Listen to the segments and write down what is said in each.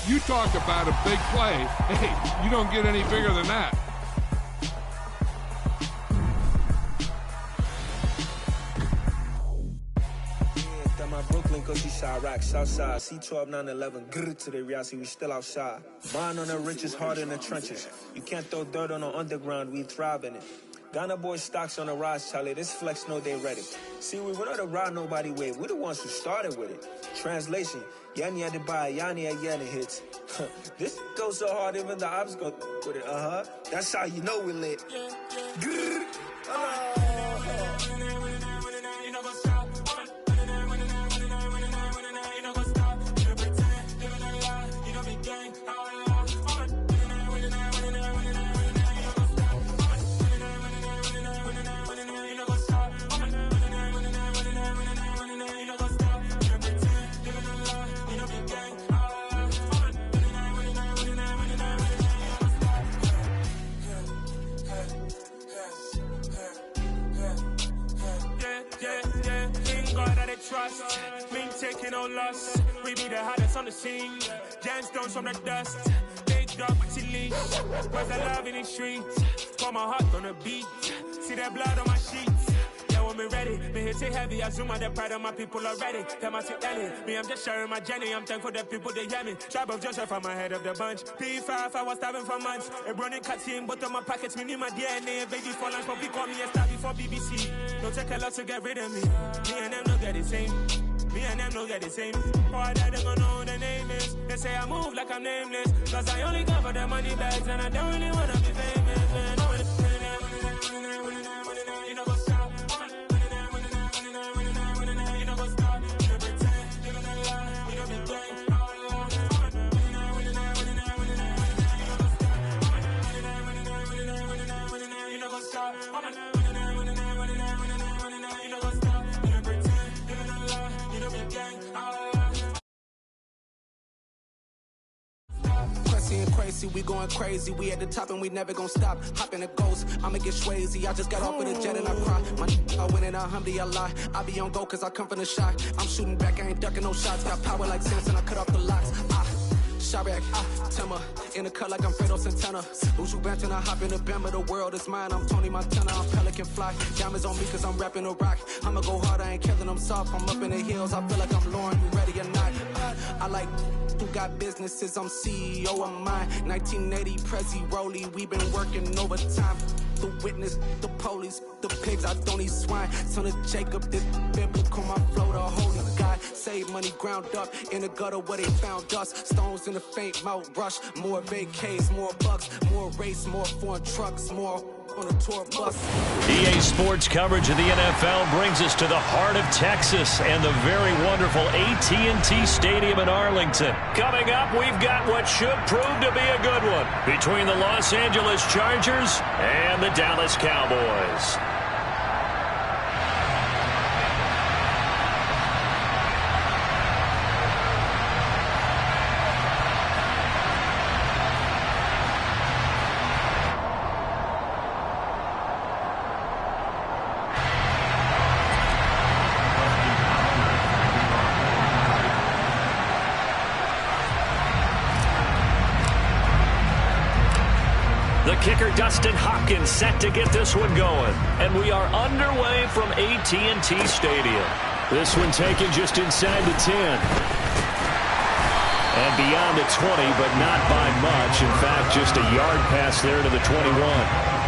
You talk about a big play. Hey, you don't get any bigger than that. Brooklyn, cause she Chirac, Southside, C12, 911, grrr to the reality, we still outside. Bond on the richest, heart in the trenches. You can't throw dirt on the underground, we thrive in it. Ghana boy stocks on the rise, Charlie, this flex know they ready. See, we were not the ride nobody with, we the ones who started with it. Translation, Yanni had to buy, Yanni had Yanni hits. This goes so hard, even the ops go with it, That's how you know we lit. Grrr, trust, me taking no loss. We be the hottest on the scene. Gemstones from the dust. Big dog with your leash. Where's the love in the streets? Pour my heart on the beat. See that blood on my sheets. Yeah, when we ready, me hit it heavy. I zoom out the pride of my people already. Tell my sit Ellie, me I'm just sharing my journey. I'm thankful that people they hear me. Tribe of Joseph, I'm ahead of the bunch. P5, I was starving for months. A running cuts in, but on my pockets, me need my DNA. Baby for lunch, but we call me a star before BBC. Don't take a lot to get rid of me. Me and them don't get the same. Me and them don't get the same. Boy, that they gonna know who the name is. They say I move like I'm nameless. Cause I only come for the money bags and I don't really wanna be famous, man. You know what's up? You know what's up? You pretend, living a lie. You know be gang. You know what's up? Crazy, we going crazy. We at the top and we never gonna stop. Hop in the ghost, I'ma get swayzy. I just got off of the jet and I cry. I win in a Humvee, I lie. I be on go cause I come from the shot. I'm shooting back, I ain't ducking no shots. Got power like Samson, I cut off the locks. Chirac, Timmer, in the cut like I'm Fredo Santana. Uju Benton, I hop in the Bama, the world is mine. I'm Tony Montana, I'm Pelican Fly. Diamonds on me cause I'm rapping a rock. I'ma go hard, I ain't killing them soft. I'm up in the hills, I feel like I'm Lauren, you ready or not? I like who got businesses, I'm CEO of mine. 1980, Prezi Rolly, we been working overtime. The witness, the police, the pigs, I don't eat swine. Son of Jacob, this biblical, my flow, the holy God. Save money ground up in the gutter where they found dust. Stones in the faint mouth rush. More vacays, more bucks, more race, more foreign trucks, more on a tour bus. EA Sports coverage of the NFL brings us to the heart of Texas and the very wonderful AT&T Stadium in Arlington. Coming up, we've got what should prove to be a good one between the Los Angeles Chargers and the Dallas Cowboys. Kicker Dustin Hopkins set to get this one going. And we are underway from AT&T Stadium. This one taken just inside the 10. And beyond the 20, but not by much. In fact, just a yard pass there to the 21.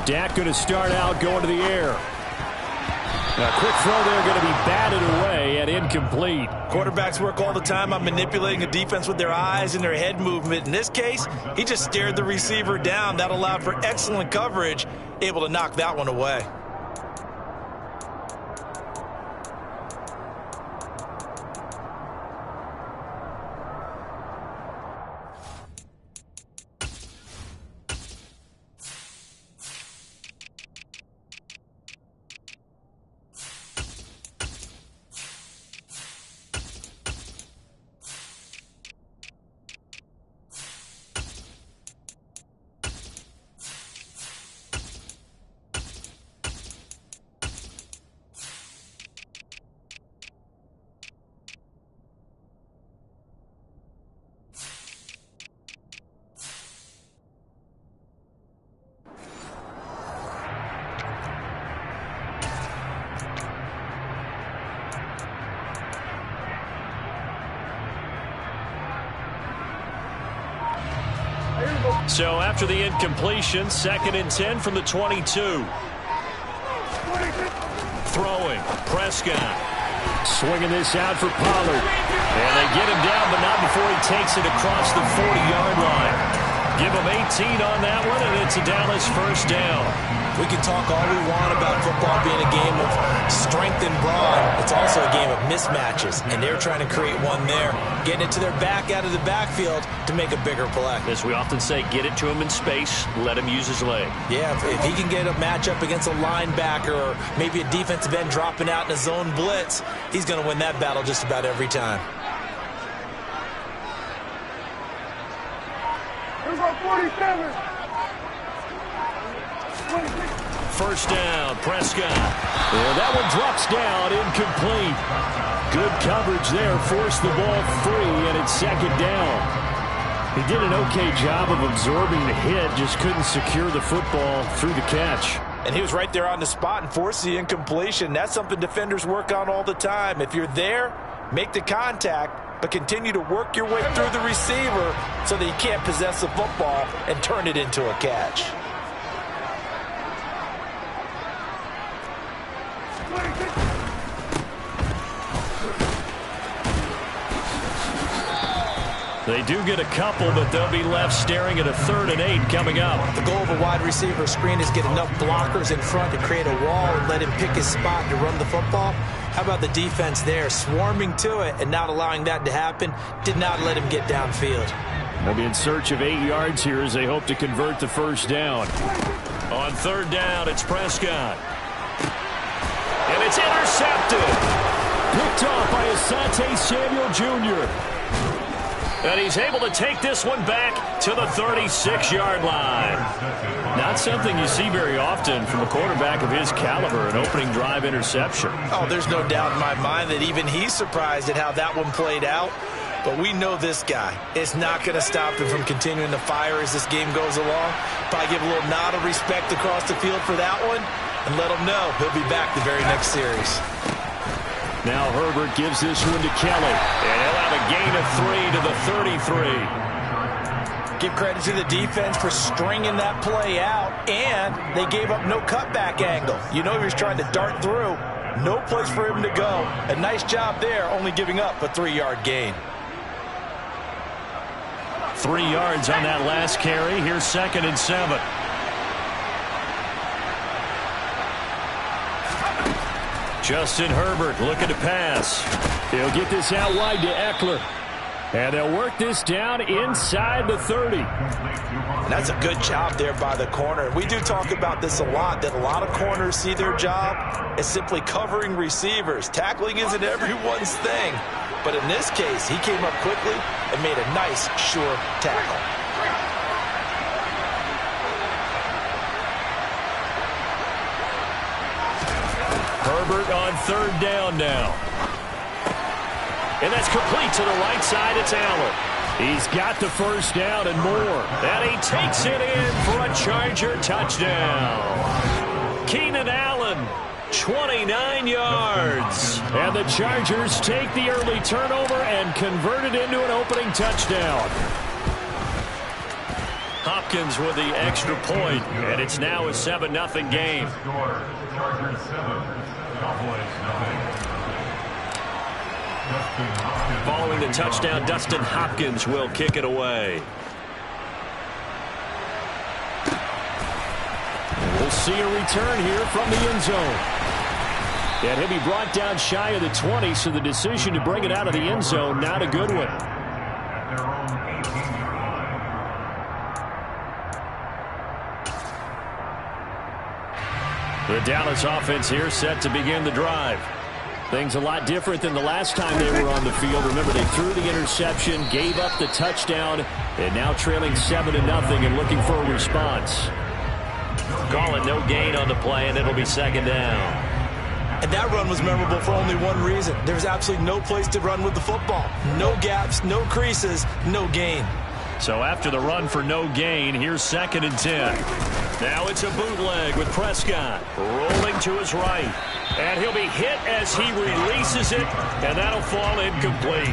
Dak going to start out going to the air. A quick throw there going to be batted away and incomplete. Quarterbacks work all the time on manipulating a defense with their eyes and their head movement. In this case, he just stared the receiver down. That allowed for excellent coverage, able to knock that one away. So after the incompletion, 2nd and 10 from the 22. Throwing, Prescott. Swinging this out for Pollard. And they get him down, but not before he takes it across the 40-yard line. Give him 18 on that one, and it's a Dallas first down. We can talk all we want about football being a game of strength and brawn. It's also a game of mismatches, and they're trying to create one there, getting it to their back out of the backfield to make a bigger play. As we often say, get it to him in space, let him use his leg. Yeah, if he can get a matchup against a linebacker or maybe a defensive end dropping out in a zone blitz, he's going to win that battle just about every time. Here's our 47. First down, Prescott. And that one drops down, incomplete. Good coverage there, forced the ball free, and it's 2nd down. He did an okay job of absorbing the hit, just couldn't secure the football through the catch. And he was right there on the spot and forced the incompletion. That's something defenders work on all the time. If you're there, make the contact, but continue to work your way through the receiver so that you can't possess the football and turn it into a catch. They do get a couple, but they'll be left staring at a 3rd and 8 coming up. The goal of a wide receiver screen is get enough blockers in front to create a wall and let him pick his spot to run the football. How about the defense there, swarming to it and not allowing that to happen? Did not let him get downfield. They'll be in search of 8 yards here as they hope to convert the first down. On 3rd down, it's Prescott. And it's intercepted. Picked off by Asante Samuel Jr. And he's able to take this one back to the 36-yard line. Not something you see very often from a quarterback of his caliber, an opening drive interception. Oh, there's no doubt in my mind that even he's surprised at how that one played out. But we know this guy is not going to stop him from continuing to fire as this game goes along. Probably give a little nod of respect across the field for that one and let him know he'll be back the very next series. Now Herbert gives this one to Kelly, and he'll have a gain of 3 to the 33. Give credit to the defense for stringing that play out, and they gave up no cutback angle. You know he was trying to dart through. No place for him to go. A nice job there, only giving up a 3-yard gain. 3 yards on that last carry. Here's 2nd and 7. Justin Herbert looking to pass. He'll get this out wide to Eckler. And they'll work this down inside the 30. And that's a good job there by the corner. We do talk about this a lot, that a lot of corners see their job as simply covering receivers. Tackling isn't everyone's thing. But in this case, he came up quickly and made a nice, sure tackle. Herbert on 3rd down now. And that's complete to the right side. It's Allen. He's got the first down and more. And he takes it in for a Charger touchdown. Keenan Allen, 29 yards. And the Chargers take the early turnover and convert it into an opening touchdown. Hopkins with the extra point, and it's now a 7-0 game. Following the touchdown, Dustin Hopkins will kick it away. And we'll see a return here from the end zone. And he'll be brought down shy of the 20, so the decision to bring it out of the end zone, not a good one. The Dallas offense here set to begin the drive. Things a lot different than the last time they were on the field. Remember, they threw the interception, gave up the touchdown, and now trailing 7-0 and looking for a response. Call it no gain on the play, and it'll be 2nd down. And that run was memorable for only one reason. There's absolutely no place to run with the football. No gaps, no creases, no gain. So after the run for no gain, here's 2nd and 10. Now it's a bootleg with Prescott rolling to his right. And he'll be hit as he releases it, and that'll fall incomplete.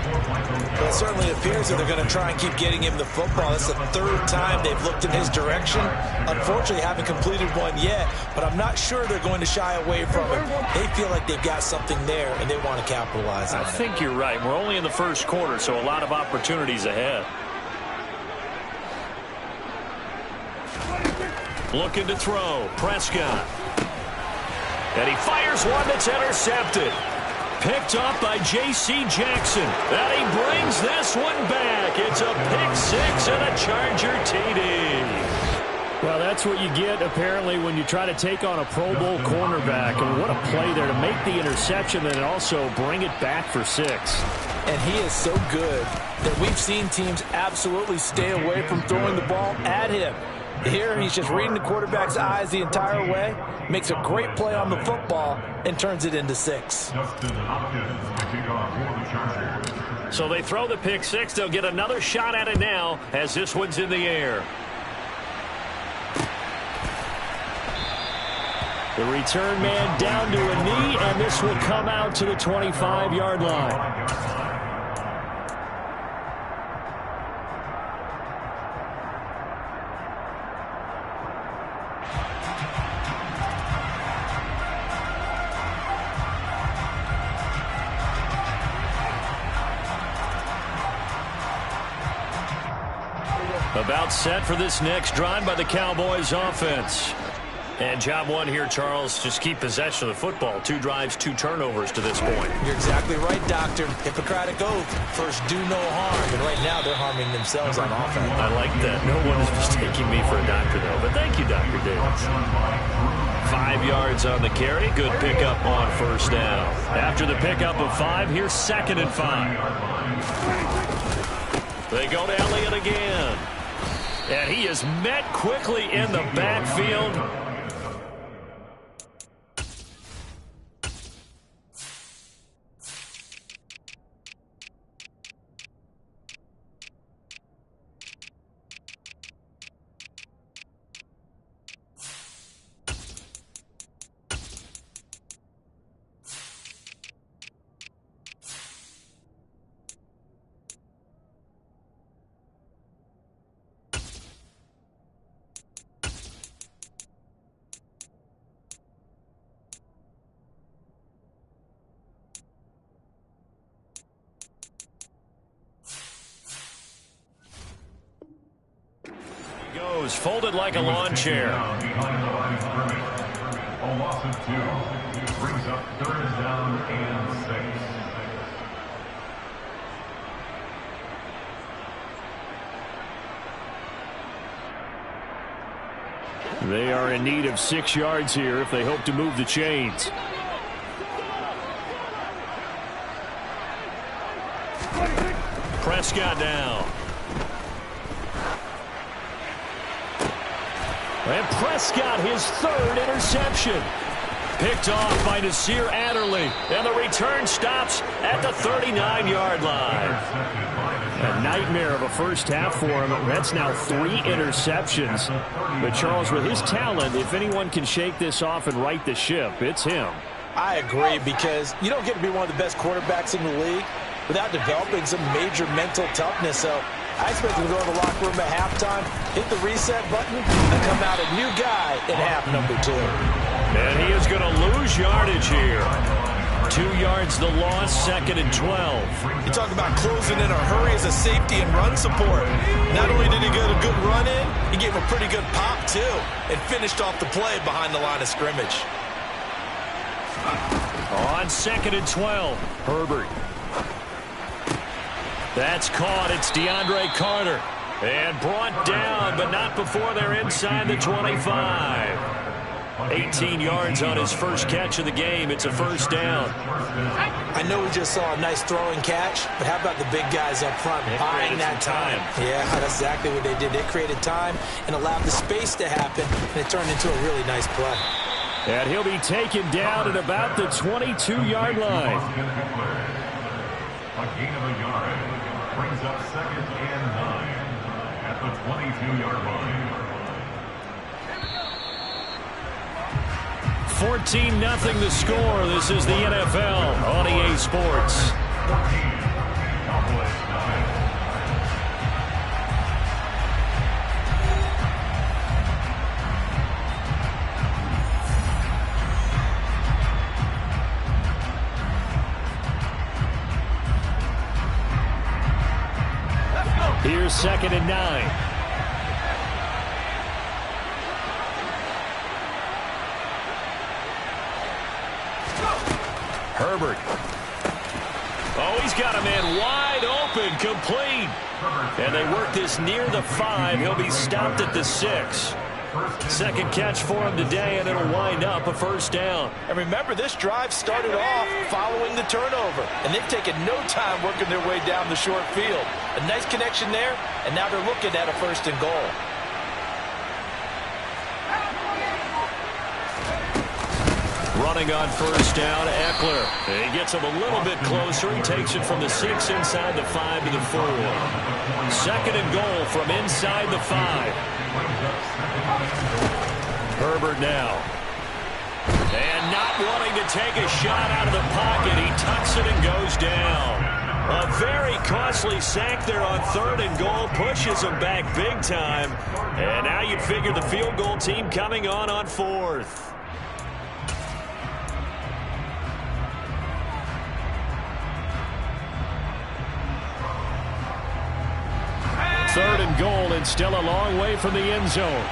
Well, it certainly appears that they're going to try and keep getting him the football. That's the 3rd time they've looked in his direction. Unfortunately, haven't completed one yet, but I'm not sure they're going to shy away from him. They feel like they've got something there, and they want to capitalize on it. I think you're right. We're only in the 1st quarter, so a lot of opportunities ahead. Looking to throw. Prescott. And he fires one that's intercepted. Picked off by J.C. Jackson. And he brings this one back. It's a pick 6 and a Charger TD. Well, that's what you get, apparently, when you try to take on a Pro Bowl cornerback. And what a play there to make the interception and also bring it back for 6. And he is so good that we've seen teams absolutely stay away from throwing the ball at him. Here, he's just reading the quarterback's eyes the entire way, makes a great play on the football, and turns it into 6. So they throw the pick 6. They'll get another shot at it now as this one's in the air. The return man down to a knee, and this will come out to the 25-yard line. About set for this next drive by the Cowboys offense. And job one here, Charles, just keep possession of the football. 2 drives, 2 turnovers to this point. You're exactly right, Doctor. Hippocratic oath. First, do no harm. And right now, they're harming themselves on offense. I like that. No one is mistaking me for a doctor, though. But thank you, Dr. Davis. 5 yards on the carry. Good pickup on 1st down. After the pickup of 5, here's 2nd and 5. They go to Elliott again. And he is met quickly in the backfield. Goes folded like a lawn chair. A loss of 2 brings up 3rd down and 6. They are in need of 6 yards here if they hope to move the chains. Prescott down. And Prescott, his 3rd interception. Picked off by Nasir Adderley. And the return stops at the 39-yard line. A nightmare of a first half for him. That's now 3 interceptions. But Charles, with his talent, if anyone can shake this off and right the ship, it's him. I agree, because you don't get to be one of the best quarterbacks in the league without developing some major mental toughness. So I expect him to go to the locker room at halftime, hit the reset button, and come out a new guy in half number 2. And he is going to lose yardage here. 2 yards the loss, 2nd and 12. You talk about closing in a hurry as a safety and run support. Not only did he get a good run in, he gave a pretty good pop, too, and finished off the play behind the line of scrimmage. On 2nd and 12, Herbert. That's caught. It's DeAndre Carter. And brought down, but not before they're inside the 25. 18 yards on his first catch of the game. It's a 1st down. I know we just saw a nice throwing catch, but how about the big guys up front buying that time? Yeah, that's exactly what they did. They created time and allowed the space to happen, and it turned into a really nice play. And he'll be taken down at about the 22-yard line. A gain of a yard brings up 2nd and 9. the 22-yard line. 14-0 the score. This is the NFL on EA Sports. 14, Cowboys 9. Here's 2nd and 9. Herbert. Oh, he's got a man wide open, complete. And they work this near the 5. He'll be stopped at the 6. Second catch for him today, and it'll wind up a first down. And remember, this drive started off following the turnover, and they've taken no time working their way down the short field. A nice connection there, and now they're looking at a 1st and goal. Running on first down, Eckler. He gets him a little bit closer. He takes it from the 6 inside the 5 to the 4. 2nd and goal from inside the 5. Herbert now. And not wanting to take a shot out of the pocket, he tucks it and goes down. A very costly sack there on 3rd and goal, pushes him back big time. And now you'd figure the field goal team coming on 4th. 3rd and goal, and still a long way from the end zone.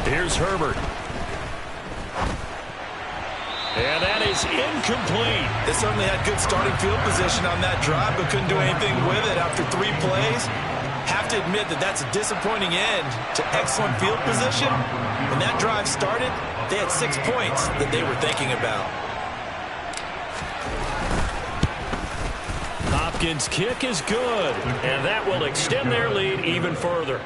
Here's Herbert. And that is incomplete. They certainly had good starting field position on that drive, but couldn't do anything with it after 3 plays. Have to admit that that's a disappointing end to excellent field position. When that drive started, they had 6 points that they were thinking about. Hopkins' kick is good, and that will extend their lead even further.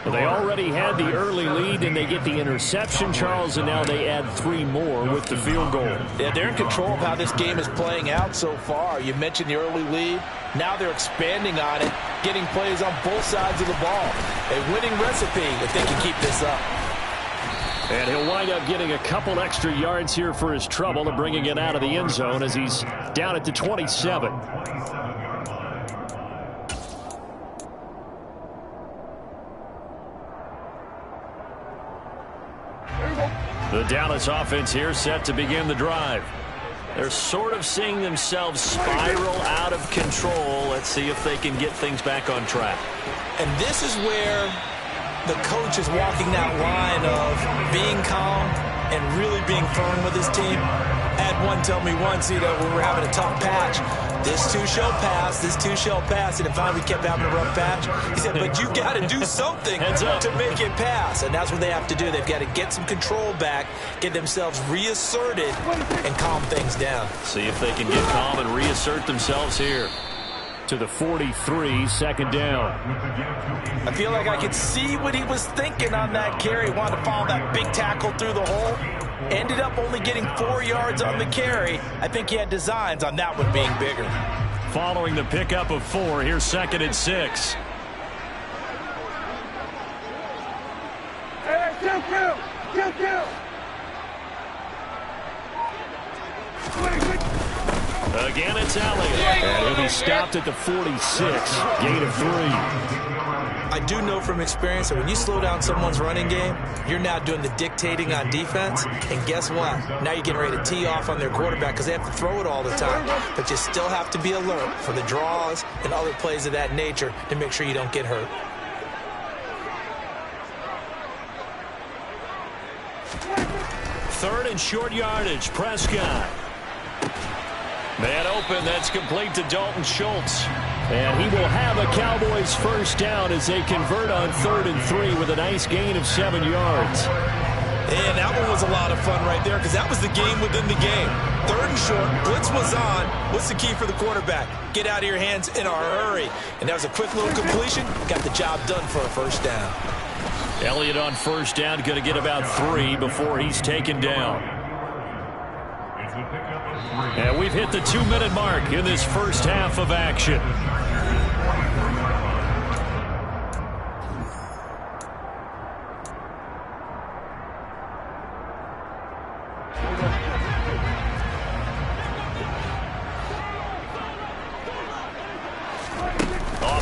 Well, they already had the early lead, and they get the interception, Charles, and now they add 3 more with the field goal. Yeah, they're in control of how this game is playing out so far. You mentioned the early lead. Now they're expanding on it, getting plays on both sides of the ball. A winning recipe if they can keep this up. And he'll wind up getting a couple extra yards here for his trouble and bringing it out of the end zone as he's down at the 27. The Dallas offense here set to begin the drive. They're sort of seeing themselves spiral out of control. Let's see if they can get things back on track. And this is where the coach is walking that line of being calm and really being firm with his team. I had one tell me once, when we were having a tough patch, this too shall pass, this too shall pass. And finally we kept having a rough patch. He said, but you got to do something to make it pass. And that's what they have to do. They've got to get some control back, get themselves reasserted, and calm things down. See if they can get calm and reassert themselves here. To the 43, 2nd down. I feel like I could see what he was thinking on that carry. Wanted to follow that big tackle through the hole. Ended up only getting 4 yards on the carry. I think he had designs on that one being bigger. Following the pickup of 4, here's 2nd and 6. Hey, kill. Again, it's Elliott. And he'll be stopped at the 46. Gain of 3. I do know from experience that when you slow down someone's running game, you're now doing the dictating on defense. And guess what? Now you're getting ready to tee off on their quarterback because they have to throw it all the time. But you still have to be alert for the draws and other plays of that nature to make sure you don't get hurt. Third and short yardage. Prescott. Man open, that's complete to Dalton Schultz. And he will have a Cowboys first down as they convert on 3rd and 3 with a nice gain of 7 yards. And that one was a lot of fun right there because that was the game within the game. 3rd and short, blitz was on. What's the key for the quarterback? Get out of your hands in a hurry. And that was a quick little completion. Got the job done for a first down. Elliott on first down, going to get about 3 before he's taken down. And we've hit the 2-minute mark in this first half of action.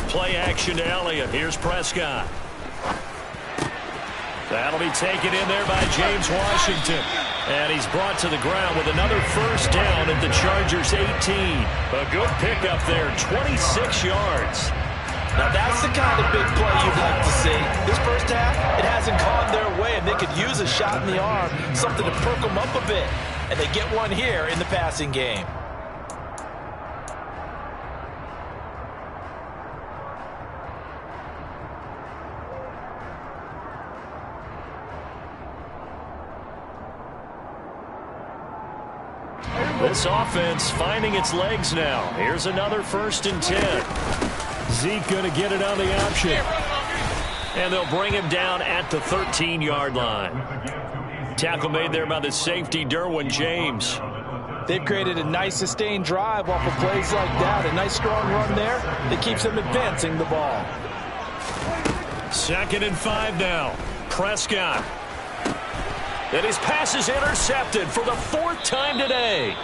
Play action to Elliott. Here's Prescott. That'll be taken in there by James Washington. And he's brought to the ground with another first down at the Chargers' 18. A good pickup there, 26 yards. Now that's the kind of big play you'd like to see. This first half, it hasn't gone their way, and they could use a shot in the arm, something to perk them up a bit. And they get one here in the passing game. This offense finding its legs now. Here's another 1st and 10. Zeke going to get it on the option. And they'll bring him down at the 13-yard line. Tackle made there by the safety, Derwin James. They've created a nice sustained drive off of plays like that. A nice strong run there that keeps them advancing the ball. 2nd and 5 now. Prescott. And his pass is intercepted for the 4th time today.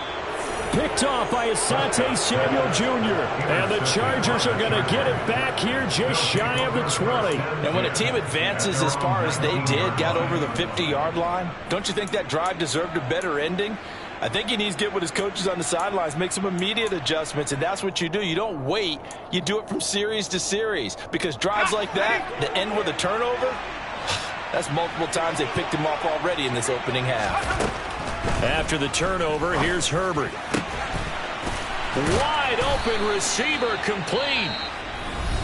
Picked off by Asante Samuel Jr. And the Chargers are going to get it back here just shy of the 20. And when a team advances as far as they did, got over the 50-yard line, don't you think that drive deserved a better ending? I think he needs to get with his coaches on the sidelines, make some immediate adjustments, and that's what you do. You don't wait. You do it from series to series, because drives like that that end with a turnover, that's multiple times they picked him off already in this opening half. After the turnover, here's Herbert. Wide open receiver complete.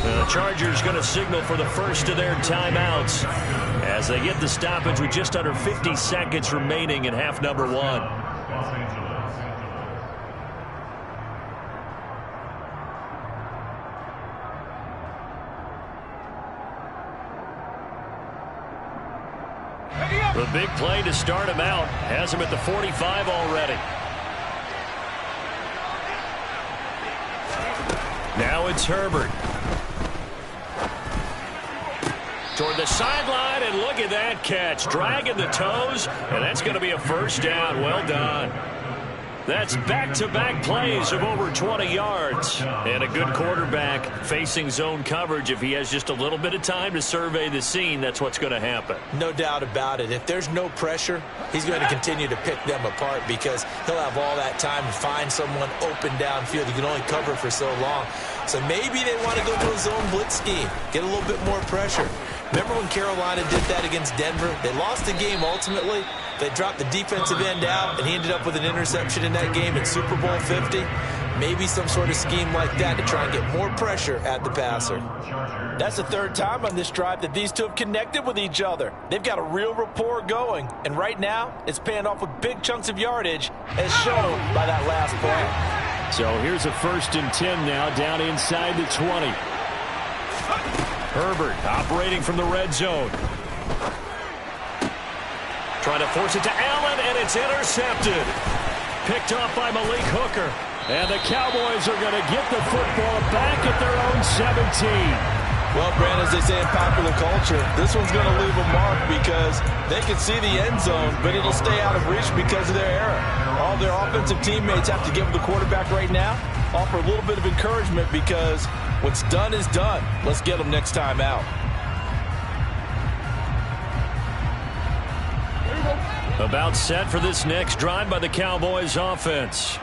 The Chargers going to signal for the first of their timeouts as they get the stoppage with just under 50 seconds remaining in half number 1. The big play to start him out has him at the 45 already. Now it's Herbert. Toward the sideline, and look at that catch. Dragging the toes, and that's going to be a first down. Well done. That's back-to-back plays of over 20 yards. And a good quarterback facing zone coverage. If he has just a little bit of time to survey the scene, that's what's going to happen. No doubt about it. If there's no pressure, he's going to continue to pick them apart because he'll have all that time to find someone open downfield. He can only cover for so long. So maybe they want to go to a zone blitz scheme, get a little bit more pressure. Remember when Carolina did that against Denver? They lost the game ultimately. They dropped the defensive end out, and he ended up with an interception in that game in Super Bowl 50. Maybe some sort of scheme like that to try and get more pressure at the passer. That's the 3rd time on this drive that these two have connected with each other. They've got a real rapport going, and right now it's paying off with big chunks of yardage as shown by that last play. So here's a 1st and 10 now down inside the 20. Herbert operating from the red zone. Trying to force it to Allen, and it's intercepted. Picked off by Malik Hooker. And the Cowboys are going to get the football back at their own 17. Well, Brand, as they say in popular culture, this one's going to leave a mark because they can see the end zone, but it'll stay out of reach because of their error. All their offensive teammates have to give the quarterback right now, offer a little bit of encouragement because what's done is done. Let's get them next time out. About set for this next drive by the Cowboys offense.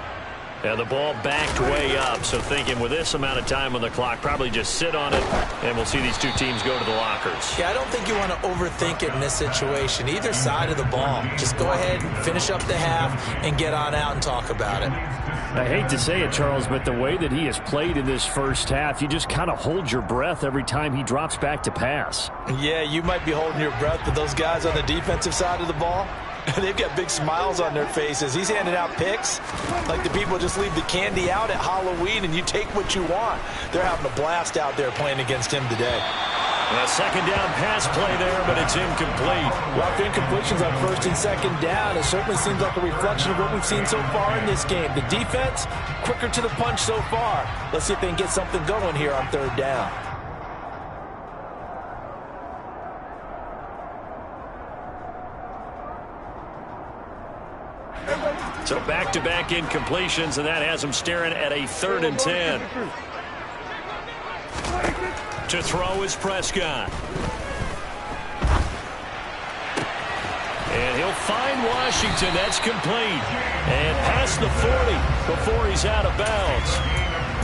And the ball backed way up, so thinking with this amount of time on the clock, probably just sit on it, and we'll see these two teams go to the lockers. Yeah, I don't think you want to overthink it in this situation. Either side of the ball. Just go ahead and finish up the half and get on out and talk about it. I hate to say it, Charles, but the way that he has played in this first half, you just kind of hold your breath every time he drops back to pass. Yeah, you might be holding your breath, but those guys on the defensive side of the ball, they've got big smiles on their faces. He's handing out picks like the people just leave the candy out at Halloween and you take what you want. They're having a blast out there playing against him today. A second down pass play there, but it's incomplete. Well, the incompletions on first and second down, it certainly seems like a reflection of what we've seen so far in this game. The defense, quicker to the punch so far. Let's see if they can get something going here on third down. So back-to-back incompletions, and that has them staring at a 3rd and 10. To throw is Prescott. And he'll find Washington. That's complete. And past the 40 before he's out of bounds.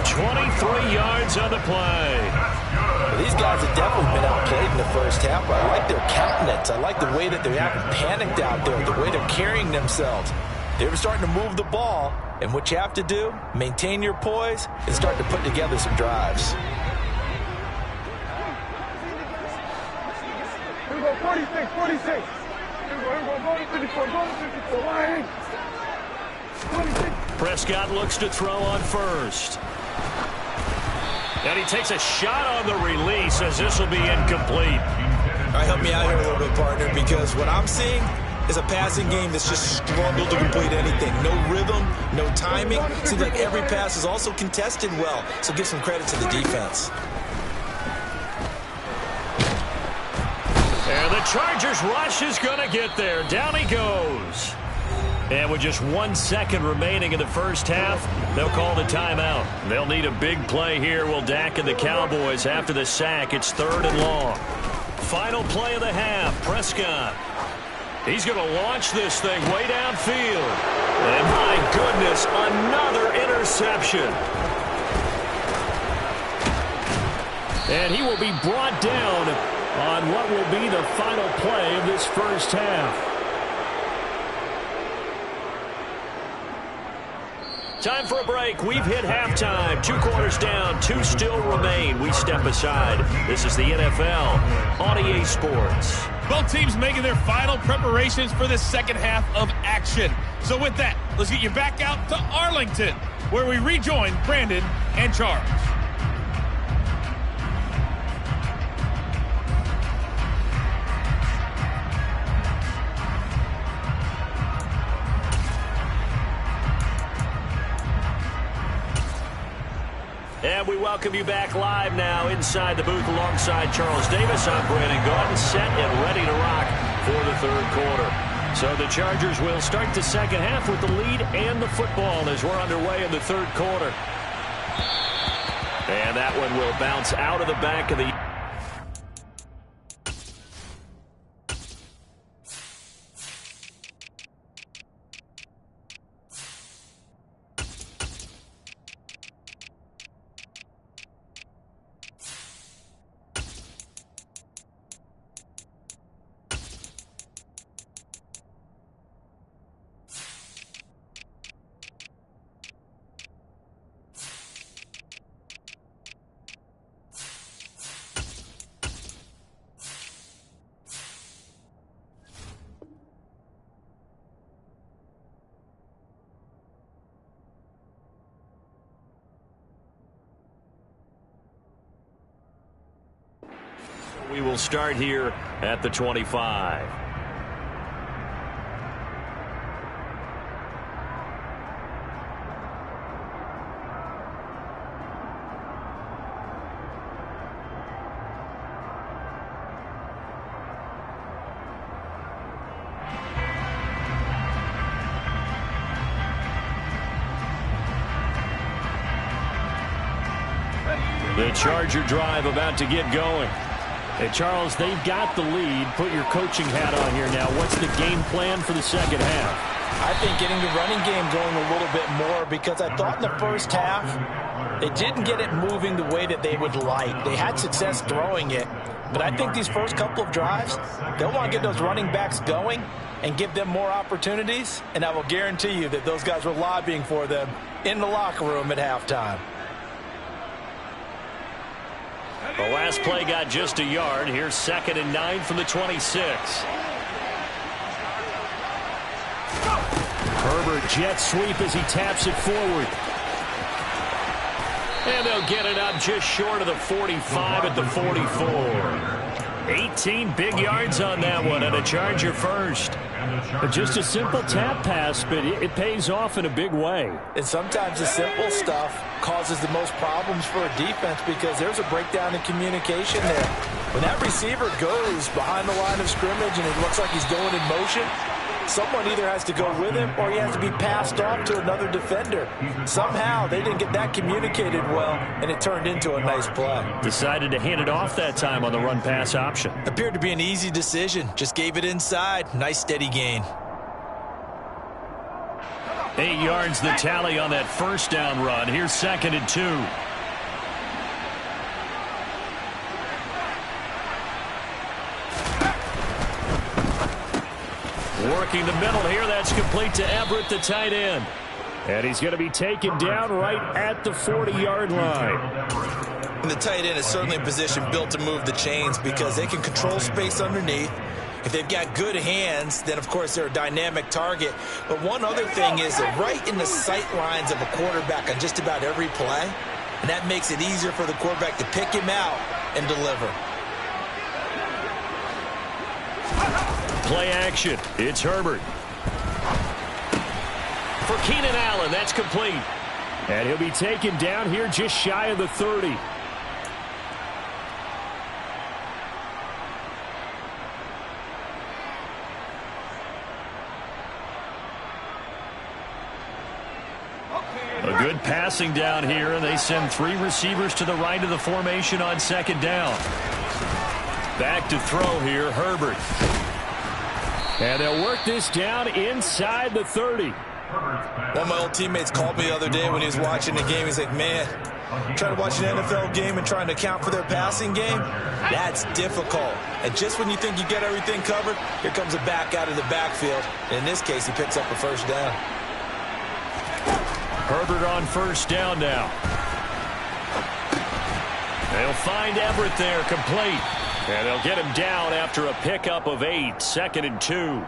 23 yards on the play. Well, these guys have definitely been outplayed in the first half. I like their countenance. I like the way that they're acting panicked out there, the way they're carrying themselves. They were starting to move the ball, and what you have to do, maintain your poise and start to put together some drives. Here we go, 46, 46. Here we go, go to 54, go to 54. Line. 26. Prescott looks to throw on first. And he takes a shot on the release as this will be incomplete. All right, help me out here a little bit, partner, because what I'm seeing is a passing game that's just struggled to complete anything. No rhythm, no timing. Seems like every pass is also contested well, so give some credit to the defense. And the Chargers rush is going to get there. Down he goes. And with just 1 second remaining in the first half, they'll call the timeout. They'll need a big play here. Will Dak and the Cowboys after the sack. It's 3rd and long. Final play of the half. Prescott. He's going to launch this thing way downfield. And my goodness, another interception. And he will be brought down on what will be the final play of this first half. Time for a break. We've hit halftime. 2 quarters down. 2 still remain. We step aside. This is the NFL on EA Sports. Both teams making their final preparations for the second half of action. So with that, let's get you back out to Arlington, where we rejoin Brandon and Charles. And we welcome you back live now inside the booth alongside Charles Davis. I'm Brandon Gaudin, set and ready to rock for the 3rd quarter. So the Chargers will start the second half with the lead and the football as we're underway in the 3rd quarter. And that one will bounce out of the back of the... We will start here at the 25. The Charger drive about to get going. Hey, Charles, they've got the lead. Put your coaching hat on here now. What's the game plan for the second half? I think getting the running game going a little bit more, because I thought in the first half they didn't get it moving the way that they would like. They had success throwing it, but I think these first couple of drives, they'll want to get those running backs going and give them more opportunities, and I will guarantee you that those guys were lobbying for them in the locker room at halftime. The last play got just a yard. Here's 2nd and 9 from the 26. Herbert jet sweep as he taps it forward. And they'll get it up just short of the 45 at the 44. 18 big yards on that one, and a Charger first. Just a simple tap pass, but it pays off in a big way. And sometimes the simple stuff causes the most problems for a defense because there's a breakdown in communication there. When that receiver goes behind the line of scrimmage and it looks like he's going in motion, someone either has to go with him or he has to be passed off to another defender. Somehow they didn't get that communicated well, and it turned into a nice play. Decided to hand it off that time on the run-pass option. Appeared to be an easy decision. Just gave it inside. Nice steady gain. 8 yards the tally on that first down run. Here's 2nd and 2. Working the middle here. That's complete to Everett, the tight end. And he's going to be taken down right at the 40-yard line. And the tight end is certainly in position built to move the chains because they can control space underneath. If they've got good hands, then, of course, they're a dynamic target. But one other thing is they're right in the sight lines of a quarterback on just about every play. And that makes it easier for the quarterback to pick him out and deliver. Play action. It's Herbert. For Keenan Allen, that's complete. And he'll be taken down here just shy of the 30. A good passing down here, and they send 3 receivers to the right of the formation on 2nd down. Back to throw here, Herbert. And they'll work this down inside the 30. One of my old teammates called me the other day when he was watching the game. He's like, man, trying to watch an NFL game and trying to account for their passing game, that's difficult. And just when you think you get everything covered, here comes a back out of the backfield. And in this case, he picks up a first down. Herbert on first down now. They'll find Everett there, complete. And they'll get him down after a pickup of 8, 2nd and 2.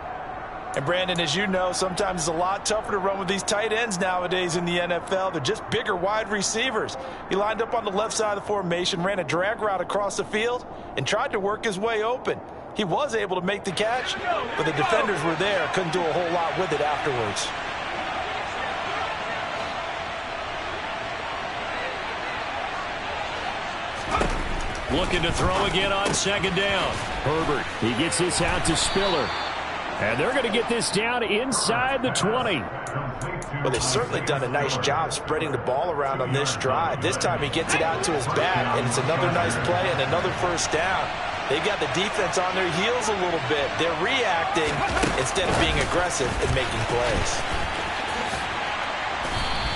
And, Brandon, as you know, sometimes it's a lot tougher to run with these tight ends nowadays in the NFL. They're just bigger wide receivers. He lined up on the left side of the formation, ran a drag route across the field, and tried to work his way open. He was able to make the catch, but the defenders were there, couldn't do a whole lot with it afterwards. Looking to throw again on 2nd down. Herbert, he gets this out to Spiller. And they're going to get this down inside the 20. Well, they've certainly done a nice job spreading the ball around on this drive. This time he gets it out to his back, and it's another nice play and another first down. They've got the defense on their heels a little bit. They're reacting instead of being aggressive and making plays.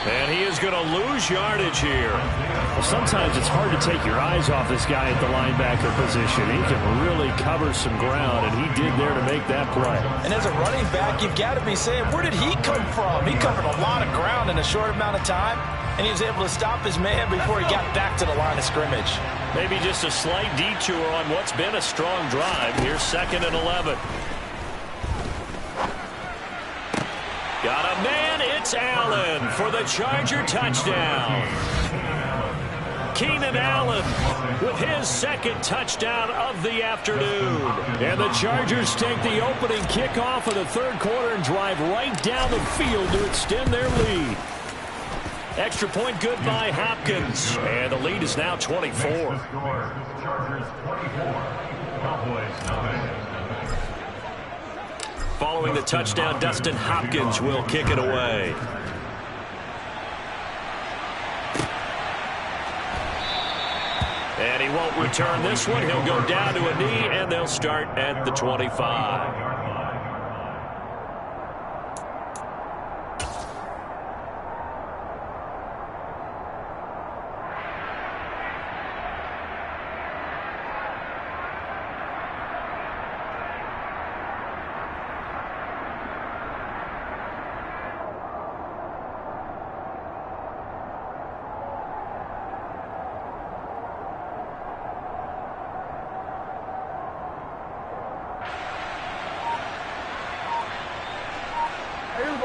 And he is going to lose yardage here. Well, sometimes it's hard to take your eyes off this guy at the linebacker position. He can really cover some ground, and he did there to make that play. And as a running back, you've got to be saying, where did he come from? He covered a lot of ground in a short amount of time, and he was able to stop his man before he got back to the line of scrimmage. Maybe just a slight detour on what's been a strong drive. Here's 2nd and 11. Got a man, it's Allen for the Charger touchdown. Keenan Allen with his 2nd touchdown of the afternoon. And the Chargers take the opening kickoff of the 3rd quarter and drive right down the field to extend their lead. Extra point good by Hopkins. And the lead is now 24. Chargers 24, Cowboys 9. Following the touchdown, Dustin Hopkins will kick it away. And he won't return this one. He'll go down to a knee, and they'll start at the 25.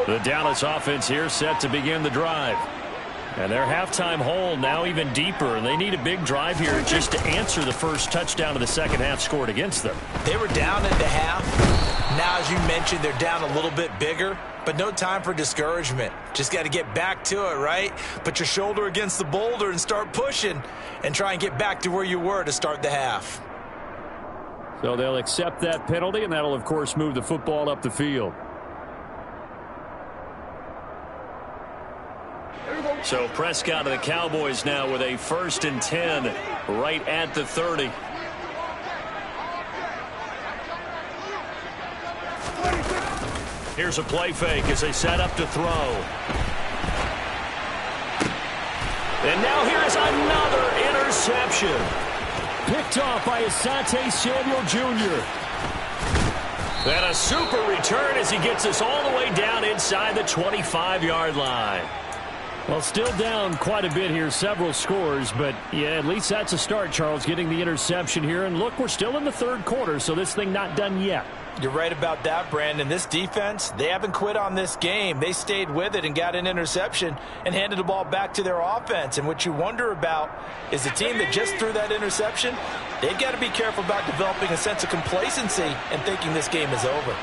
The Dallas offense here set to begin the drive. And their halftime hole now even deeper, and they need a big drive here just to answer the first touchdown of the second half scored against them. They were down into half. Now, as you mentioned, they're down a little bit bigger, but no time for discouragement. Just got to get back to it, right? Put your shoulder against the boulder and start pushing and try and get back to where you were to start the half. So they'll accept that penalty, and that'll, of course, move the football up the field. So Prescott and the Cowboys now with a 1st and 10 right at the 30. Here's a play fake as they set up to throw. And now here's another interception. Picked off by Asante Samuel Jr. And a super return as he gets us all the way down inside the 25-yard line. Well, still down quite a bit here, several scores, but yeah, at least that's a start, Charles, getting the interception here. And look, we're still in the third quarter, so this thing not done yet. You're right about that, Brandon. This defense, they haven't quit on this game. They stayed with it and got an interception and handed the ball back to their offense. And what you wonder about is the team that just threw that interception, they've got to be careful about developing a sense of complacency and thinking this game is over.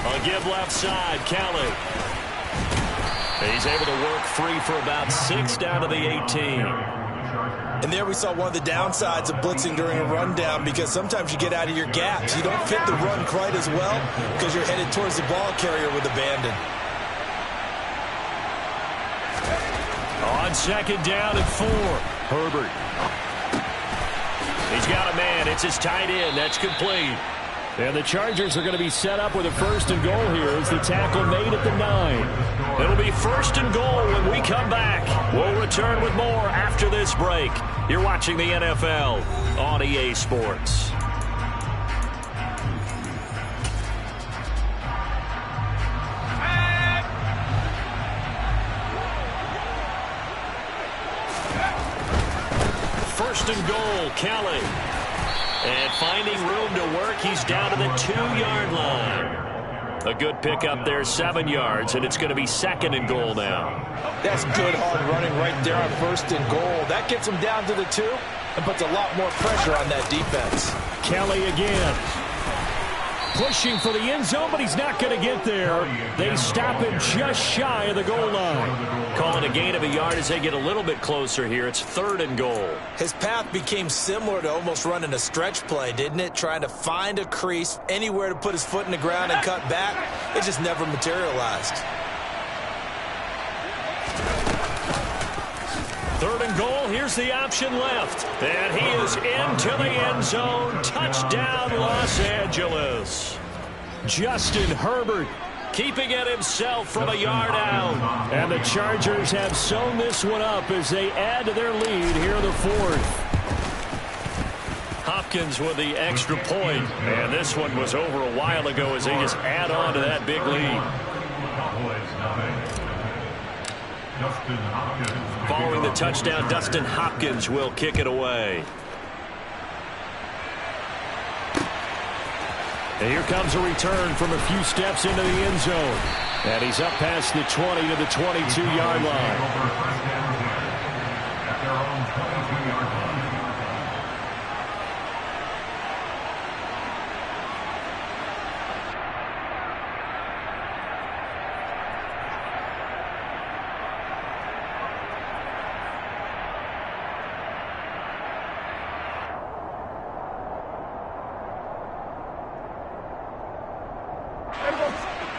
A give left side, Kelly. He's able to work free for about 6 down to the 18. And there we saw one of the downsides of blitzing during a rundown, because sometimes you get out of your gaps. You don't fit the run quite as well because you're headed towards the ball carrier with abandon. On 2nd down and 4, Herbert. He's got a man. It's his tight end. That's complete. And the Chargers are going to be set up with a 1st and goal here as the tackle made at the 9. It'll be 1st and goal when we come back. We'll return with more after this break. You're watching the NFL on EA Sports. First and goal, Kelly. And finding room to work, he's down to the 2-yard line. A good pickup there, 7 yards, and it's going to be 2nd and goal now. That's good hard running right there on 1st and goal. That gets him down to the 2 and puts a lot more pressure on that defense. Kelly again. Pushing for the end zone, but he's not going to get there. They stop him just shy of the goal line. Calling a gain of a yard as they get a little bit closer here. It's 3rd and goal. His path became similar to almost running a stretch play, didn't it? Trying to find a crease, anywhere to put his foot in the ground and cut back. It just never materialized. 3rd and goal. Here's the option left. And he is into the end zone. Touchdown, Los Angeles. Justin Herbert keeping it himself from a yard out. And the Chargers have sewn this one up as they add to their lead here in the 4th. Hopkins with the extra point. And this one was over a while ago as they just add on to that big lead. Following the touchdown, Dustin Hopkins will kick it away. And here comes a return from a few steps into the end zone. And he's up past the 20 to the 22-yard line.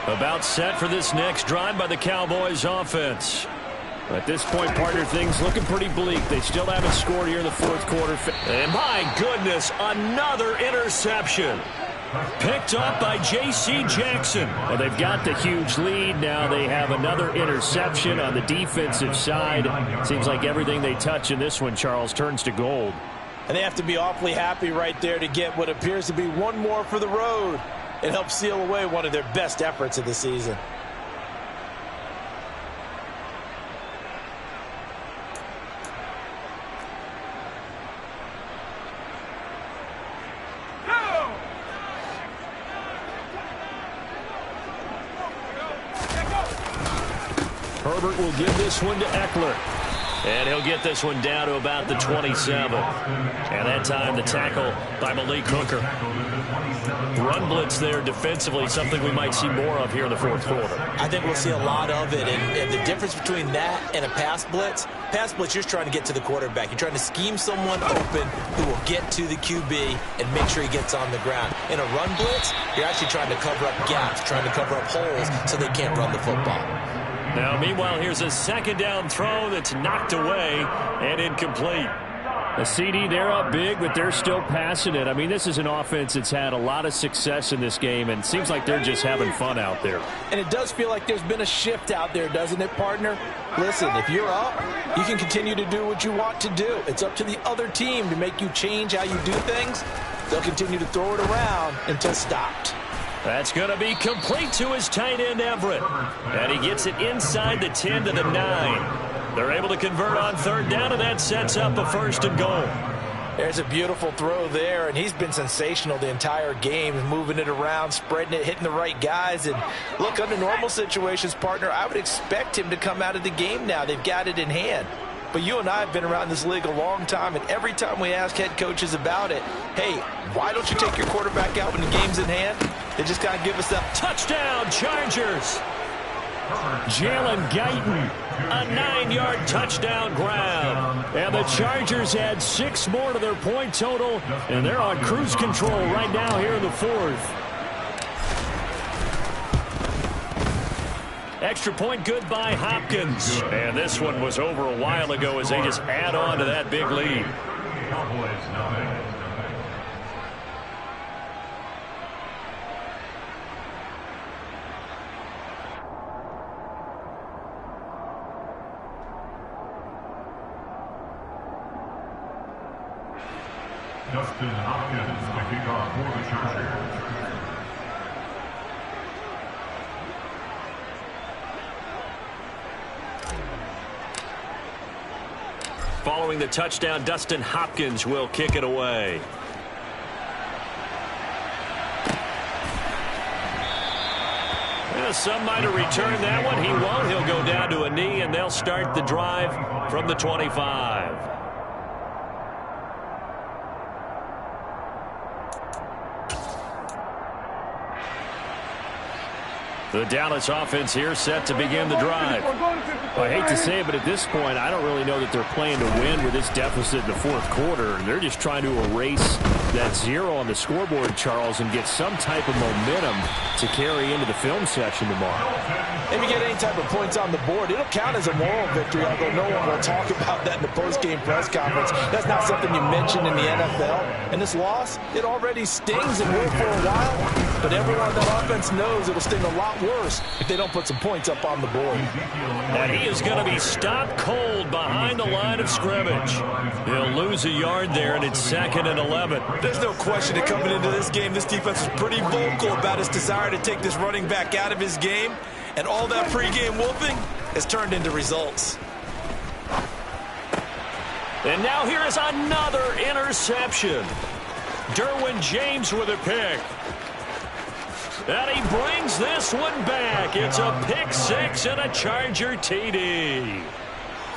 About set for this next drive by the Cowboys offense. At this point, partner, things looking pretty bleak. They still haven't scored here in the 4th quarter. And my goodness, another interception. Picked up by J.C. Jackson. Well, they've got the huge lead. Now they have another interception on the defensive side. Seems like everything they touch in this one, Charles, turns to gold. And they have to be awfully happy right there to get what appears to be one more for the road. It helps seal away one of their best efforts of the season. Herbert will give this one to Eckler. And he'll get this one down to about the 27. And that time the tackle by Malik Hooker. Run blitz there defensively, something we might see more of here in the fourth quarter. I think we'll see a lot of it. And the difference between that and a pass blitz, you're just trying to get to the quarterback. You're trying to scheme someone open who will get to the QB and make sure he gets on the ground. In a run blitz, you're actually trying to cover up gaps, trying to cover up holes so they can't run the football. Now, meanwhile, here's a second down throw that's knocked away and incomplete. A CD, they're up big, but they're still passing it. I mean, this is an offense that's had a lot of success in this game, and it seems like they're just having fun out there. And it does feel like there's been a shift out there, doesn't it, partner? Listen, if you're up, you can continue to do what you want to do. It's up to the other team to make you change how you do things. They'll continue to throw it around until stopped. That's going to be complete to his tight end, Everett. And he gets it inside the 10 to the 9. They're able to convert on third down, and that sets up a 1st and goal. There's a beautiful throw there, and he's been sensational the entire game, moving it around, spreading it, hitting the right guys. And look, under normal situations, partner, I would expect him to come out of the game now. They've got it in hand. But you and I have been around this league a long time, and every time we ask head coaches about it, hey, why don't you take your quarterback out when the game's in hand? They just kind of give us that touchdown, Chargers. Jalen Guyton, a 9-yard touchdown grab. And the Chargers add 6 more to their point total, and they're on cruise control right now here in the 4th. Extra point good by Hopkins. And this one was over a while ago as they just add on to that big lead. Dustin Hopkins to kick off for the Chargers. Following the touchdown, Dustin Hopkins will kick it away. Well, some might have returned that one. He won't. He'll go down to a knee, and they'll start the drive from the 25. The Dallas offense here set to begin the drive. I hate to say it, but at this point, I don't really know that they're playing to win with this deficit in the fourth quarter. They're just trying to erase that 0 on the scoreboard, Charles, and get some type of momentum to carry into the film session tomorrow. If you get any type of points on the board, it'll count as a moral victory, although no one will talk about that in the post-game press conference. That's not something you mention in the NFL. And this loss, it already stings and will for a while, but everyone on that offense knows it'll sting a lot worse if they don't put some points up on the board. And he is going to be stopped cold behind the line of scrimmage. He'll lose a yard there, and it's 2nd and 11. There's no question that coming into this game, this defense was pretty vocal about its desire to take this running back out of his game, and all that pregame whooping has turned into results. And now here is another interception. Derwin James with a pick. And he brings this one back. It's a pick 6 and a Charger TD.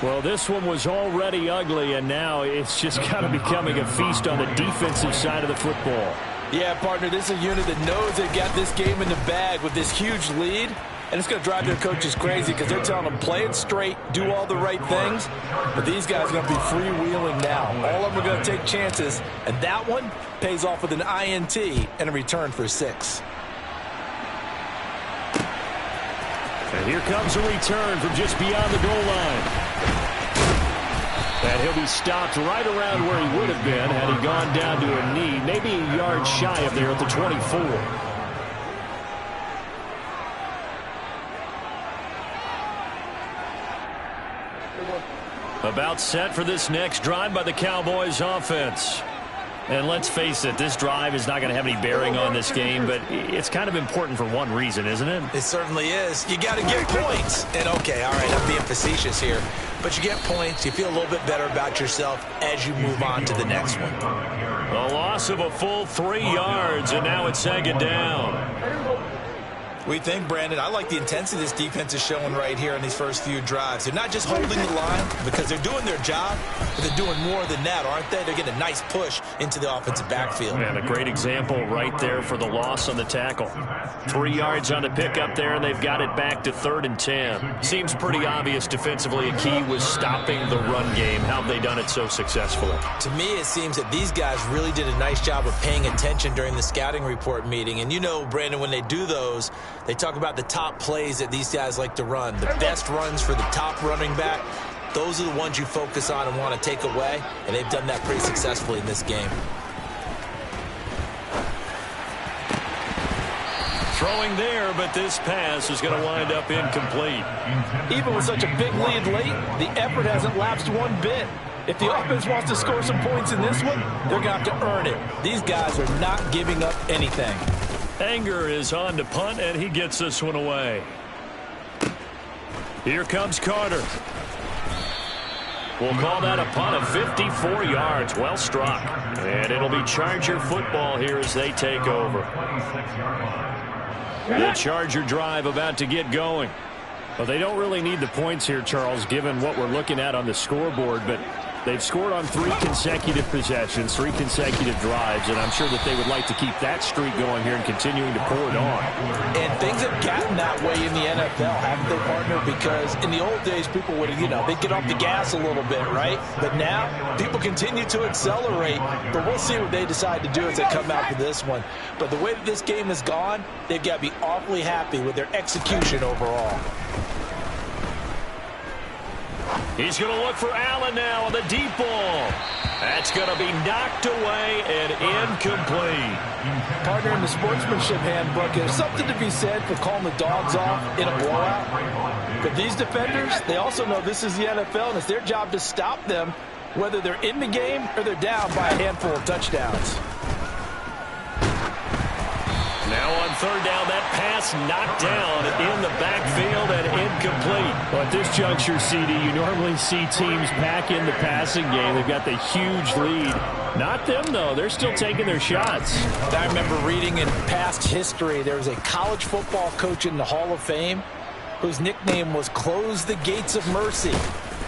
Well, this one was already ugly, and now it's just kind of becoming a feast on the defensive side of the football. Yeah, partner, this is a unit that knows they've got this game in the bag with this huge lead, and it's going to drive their coaches crazy because they're telling them play it straight, do all the right things, but these guys are going to be freewheeling now. All of them are going to take chances, and that one pays off with an INT and a return for 6. And here comes a return from just beyond the goal line. And he'll be stopped right around where he would have been had he gone down to a knee, maybe a yard shy of there at the 24. About set for this next drive by the Cowboys offense. And let's face it, this drive is not going to have any bearing on this game, but it's kind of important for one reason, isn't it? It certainly is. You got to get points. And okay, all right, I'm being facetious here, but you get points, you feel a little bit better about yourself as you move on to the next one. A loss of a full 3 yards, and now it's 2nd down. We think, Brandon, I like the intensity this defense is showing right here in these first few drives. They're not just holding the line because they're doing their job, but they're doing more than that, aren't they? They're getting a nice push into the offensive backfield. And a great example right there for the loss on the tackle. 3 yards on the pickup there, and they've got it back to 3rd and 10. Seems pretty obvious defensively a key was stopping the run game. How have they done it so successfully? To me, it seems that these guys really did a nice job of paying attention during the scouting report meeting. And you know, Brandon, when they do those, they talk about the top plays that these guys like to run, the best runs for the top running back. Those are the ones you focus on and want to take away, and they've done that pretty successfully in this game. Throwing there, but this pass is going to wind up incomplete. Even with such a big lead late, the effort hasn't lapsed one bit. If the offense wants to score some points in this one, they're going to have to earn it. These guys are not giving up anything. Anger is on to punt, and he gets this one away. Here comes Carter. We'll call that a punt of 54 yards. Well struck. And it'll be Charger football here as they take over. The Charger drive about to get going. Well, they don't really need the points here, Charles, given what we're looking at on the scoreboard, but they've scored on 3 consecutive possessions, 3 consecutive drives, and I'm sure that they would like to keep that streak going here and continuing to pour it on. And things have gotten that way in the NFL, haven't they, partner? Because in the old days, people would, they'd get off the gas a little bit, right? But now, people continue to accelerate, but we'll see what they decide to do as they come out for this one. But the way that this game has gone, they've got to be awfully happy with their execution overall. He's going to look for Allen now on the deep ball. That's going to be knocked away and incomplete. Partner, in the sportsmanship handbook, there's something to be said for calling the dogs off in a blowout. But these defenders, they also know this is the NFL, and it's their job to stop them, whether they're in the game or they're down by a handful of touchdowns. Now on 3rd down, that pass knocked down in the backfield and incomplete. Well, at this juncture, CD, you normally see teams pack in the passing game. They've got the huge lead. Not them, though. They're still taking their shots. I remember reading in past history, there was a college football coach in the Hall of Fame whose nickname was Close the Gates of Mercy.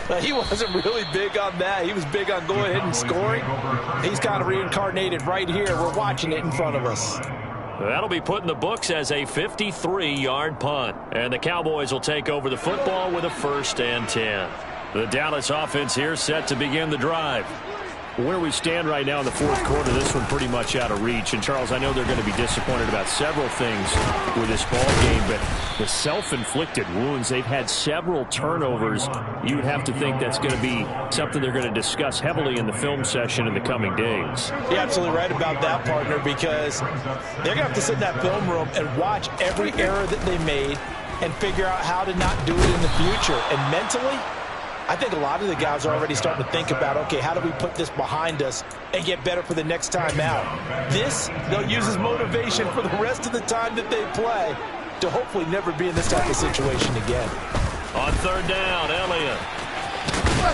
But he wasn't really big on that. He was big on going ahead and scoring. He's kind of reincarnated right here. We're watching it in front of us. That'll be put in the books as a 53-yard punt. And the Cowboys will take over the football with a 1st and 10. The Dallas offense here set to begin the drive. Where we stand right now in the 4th quarter, this one pretty much out of reach. And, Charles, I know they're going to be disappointed about several things with this ball game, but the self-inflicted wounds, they've had several turnovers. You would have to think that's going to be something they're going to discuss heavily in the film session in the coming days. You're absolutely right about that, partner, because they're going to have to sit in that film room and watch every error that they made and figure out how to not do it in the future. And mentally, I think a lot of the guys are already starting to think about, okay, how do we put this behind us and get better for the next time out? This, they'll use as motivation for the rest of the time that they play to hopefully never be in this type of situation again. On 3rd down, Elliott.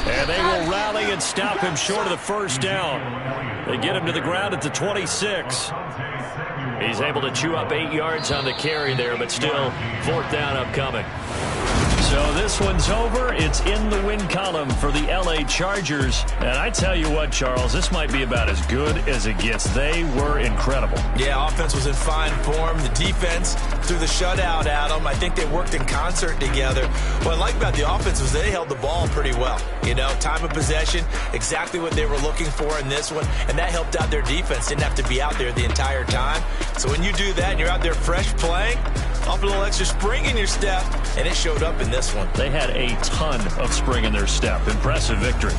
And they will rally and stop him short of the 1st down. They get him to the ground at the 26. He's able to chew up 8 yards on the carry there, but still 4th down upcoming. So this one's over. It's in the win column for the L.A. Chargers. And I tell you what, Charles, this might be about as good as it gets. They were incredible. Yeah, offense was in fine form. The defense threw the shutout at them. I think they worked in concert together. What I like about the offense was they held the ball pretty well. Time of possession, exactly what they were looking for in this one. And that helped out their defense. Didn't have to be out there the entire time. So when you do that and you're out there fresh playing, off a little extra spring in your step, and it showed up in this one. They had a ton of spring in their step. Impressive victory.